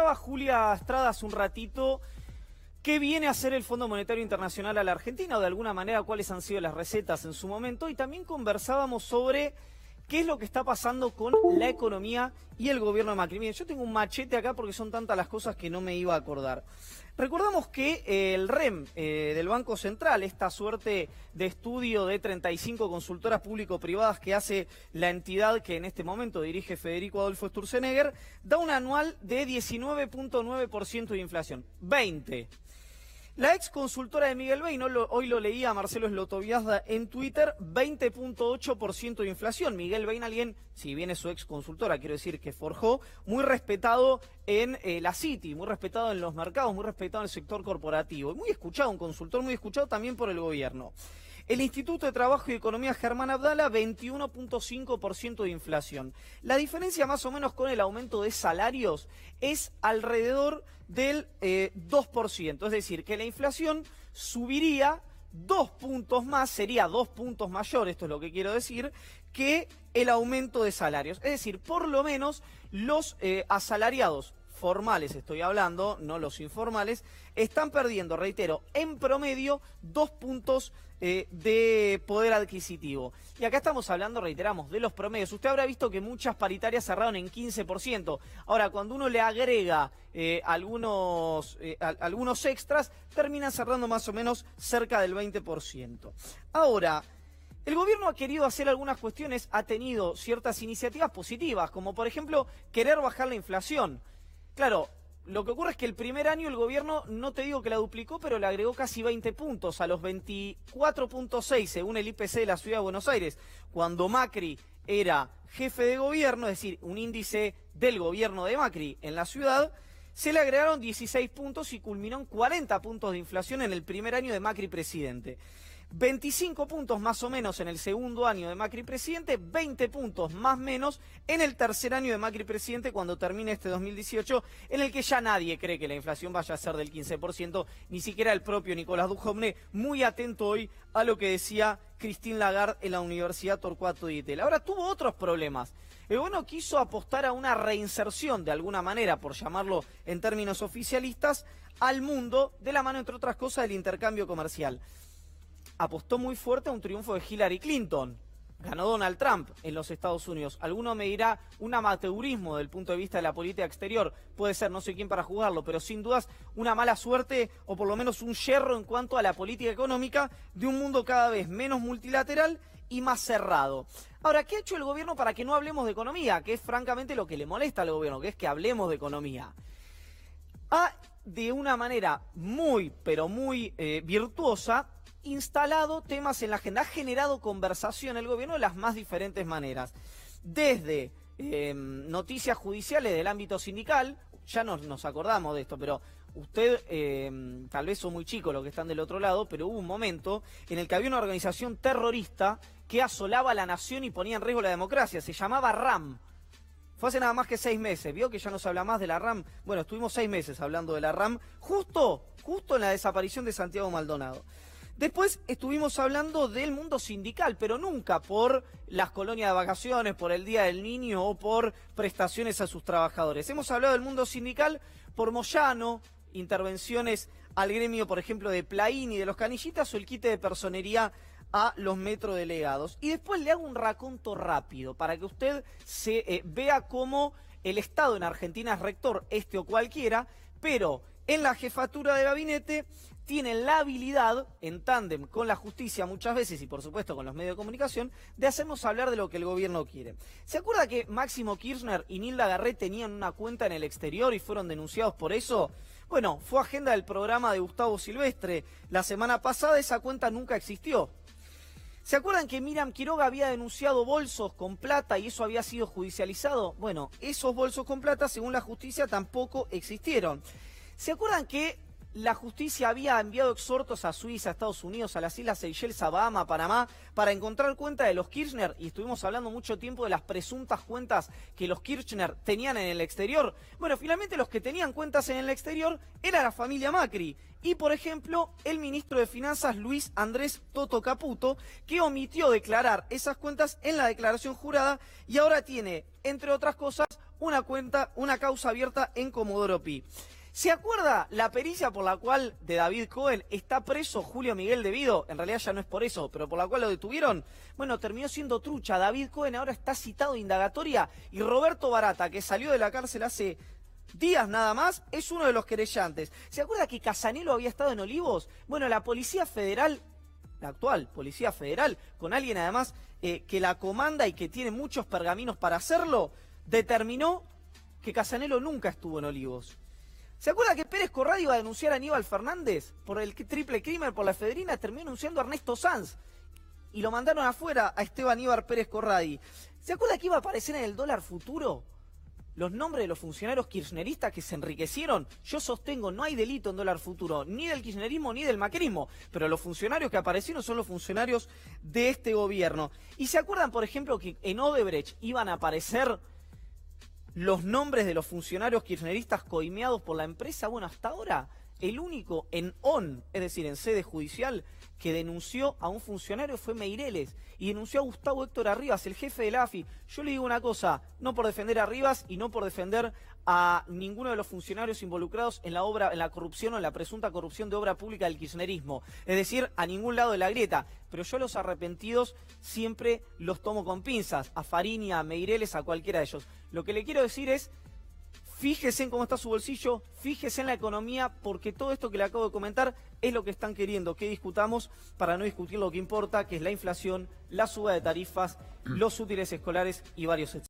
preguntaba Julia Estrada hace un ratito qué viene a hacer el Fondo Monetario Internacional a la Argentina, o de alguna manera cuáles han sido las recetas en su momento, y también conversábamos sobre qué es lo que está pasando con la economía y el gobierno de Macri. Miren, yo tengo un machete acá porque son tantas las cosas que no me iba a acordar. Recordamos que el REM del Banco Central, esta suerte de estudio de 35 consultoras público-privadas que hace la entidad que en este momento dirige Federico Adolfo Sturzenegger, da un anual de 19.9% de inflación. 20%. La ex consultora de Miguel Bain, hoy lo leía Marcelo Slotoviazda en Twitter, 20.8% de inflación. Miguel Bain, alguien, si bien es su ex consultora, quiero decir que forjó, muy respetado en la City, muy respetado en los mercados, muy respetado en el sector corporativo. Y muy escuchado, un consultor muy escuchado también por el gobierno. El Instituto de Trabajo y Economía Germán Abdala, 21.5% de inflación. La diferencia más o menos con el aumento de salarios es alrededor del 2%. Es decir, que la inflación subiría 2 puntos más, sería 2 puntos mayor, esto es lo que quiero decir, que el aumento de salarios. Es decir, por lo menos los asalariados formales, estoy hablando, no los informales, están perdiendo, reitero, en promedio 2 puntos de poder adquisitivo. Y acá estamos hablando, reiteramos, de los promedios. Usted habrá visto que muchas paritarias cerraron en 15%. Ahora, cuando uno le agrega algunos extras, terminan cerrando más o menos cerca del 20%. Ahora, el gobierno ha querido hacer algunas cuestiones, ha tenido ciertas iniciativas positivas, como por ejemplo, querer bajar la inflación. Claro, lo que ocurre es que el primer año el gobierno, no te digo que la duplicó, pero le agregó casi 20 puntos a los 24.6 según el IPC de la Ciudad de Buenos Aires, cuando Macri era jefe de gobierno, es decir, un índice del gobierno de Macri en la ciudad, se le agregaron 16 puntos y culminó en 40 puntos de inflación en el primer año de Macri presidente. 25 puntos más o menos en el segundo año de Macri presidente, 20 puntos más o menos en el tercer año de Macri presidente cuando termine este 2018, en el que ya nadie cree que la inflación vaya a ser del 15%, ni siquiera el propio Nicolás Dujovne, muy atento hoy a lo que decía Christine Lagarde en la Universidad Torcuato Di Itela. Ahora tuvo otros problemas. El gobierno quiso apostar a una reinserción, de alguna manera, por llamarlo en términos oficialistas, al mundo, de la mano, entre otras cosas, del intercambio comercial. Apostó muy fuerte a un triunfo de Hillary Clinton. Ganó Donald Trump en los Estados Unidos. Alguno me dirá un amateurismo desde el punto de vista de la política exterior. Puede ser, no sé quién para juzgarlo, pero sin dudas una mala suerte o por lo menos un yerro en cuanto a la política económica de un mundo cada vez menos multilateral y más cerrado. Ahora, ¿qué ha hecho el gobierno para que no hablemos de economía? Que es francamente lo que le molesta al gobierno, que es que hablemos de economía. Ha, de una manera muy, pero muy virtuosa, instalado temas en la agenda, ha generado conversación el gobierno de las más diferentes maneras. Desde noticias judiciales del ámbito sindical, ya nos acordamos de esto, pero usted, tal vez son muy chicos los que están del otro lado, pero hubo un momento en el que había una organización terrorista que asolaba a la nación y ponía en riesgo la democracia, se llamaba RAM. Fue hace nada más que 6 meses, ¿vio que ya no se habla más de la RAM? Bueno, estuvimos 6 meses hablando de la RAM, justo en la desaparición de Santiago Maldonado. Después estuvimos hablando del mundo sindical, pero nunca por las colonias de vacaciones, por el Día del Niño o por prestaciones a sus trabajadores. Hemos hablado del mundo sindical por Moyano, intervenciones al gremio, por ejemplo, de Plaín y de los Canillitas, o el quite de personería a los metrodelegados. Y después le hago un raconto rápido para que usted se vea cómo el Estado en Argentina es rector, este o cualquiera, pero en la jefatura de gabinete tienen la habilidad, en tándem con la justicia muchas veces y por supuesto con los medios de comunicación, de hacernos hablar de lo que el gobierno quiere. ¿Se acuerda que Máximo Kirchner y Nilda Garré tenían una cuenta en el exterior y fueron denunciados por eso? Bueno, fue agenda del programa de Gustavo Silvestre. La semana pasada esa cuenta nunca existió. ¿Se acuerdan que Miriam Quiroga había denunciado bolsos con plata y eso había sido judicializado? Bueno, esos bolsos con plata, según la justicia, tampoco existieron. ¿Se acuerdan que la justicia había enviado exhortos a Suiza, a Estados Unidos, a las Islas Seychelles, a Bahamas, a Panamá, para encontrar cuenta de los Kirchner? Y estuvimos hablando mucho tiempo de las presuntas cuentas que los Kirchner tenían en el exterior. Bueno, finalmente los que tenían cuentas en el exterior era la familia Macri. Y, por ejemplo, el ministro de Finanzas, Luis Andrés Toto Caputo, que omitió declarar esas cuentas en la declaración jurada y ahora tiene, entre otras cosas, una causa abierta en Comodoro Pi. ¿Se acuerda la pericia por la cual de David Cohen está preso Julio Miguel Devido? En realidad ya no es por eso, pero por la cual lo detuvieron. Bueno, terminó siendo trucha. David Cohen ahora está citado de indagatoria y Roberto Barata, que salió de la cárcel hace días nada más, es uno de los querellantes. ¿Se acuerda que Casanelo había estado en Olivos? Bueno, la Policía Federal, la actual Policía Federal, con alguien además que la comanda y que tiene muchos pergaminos para hacerlo, determinó que Casanelo nunca estuvo en Olivos. ¿Se acuerda que Pérez Corradi iba a denunciar a Aníbal Fernández por el triple crimen por la efedrina? Terminó denunciando a Ernesto Sanz y lo mandaron afuera a Esteban Íbar Pérez Corradi. ¿Se acuerda que iba a aparecer en el dólar futuro los nombres de los funcionarios kirchneristas que se enriquecieron? Yo sostengo, no hay delito en dólar futuro, ni del kirchnerismo ni del macrismo, pero los funcionarios que aparecieron son los funcionarios de este gobierno. ¿Y se acuerdan, por ejemplo, que en Odebrecht iban a aparecer los nombres de los funcionarios kirchneristas coimeados por la empresa? Bueno, hasta ahora el único en ON, es decir, en sede judicial, que denunció a un funcionario fue Meireles y denunció a Gustavo Héctor Arribas, el jefe de la AFI. Yo le digo una cosa, no por defender a Arribas y no por defender a ninguno de los funcionarios involucrados en la corrupción o en la presunta corrupción de obra pública del kirchnerismo, es decir, a ningún lado de la grieta, pero yo a los arrepentidos siempre los tomo con pinzas, a Farini, a Meireles, a cualquiera de ellos. Lo que le quiero decir es, fíjese en cómo está su bolsillo, fíjese en la economía, porque todo esto que le acabo de comentar es lo que están queriendo que discutamos para no discutir lo que importa, que es la inflación, la suba de tarifas, los útiles escolares y varios etcétera.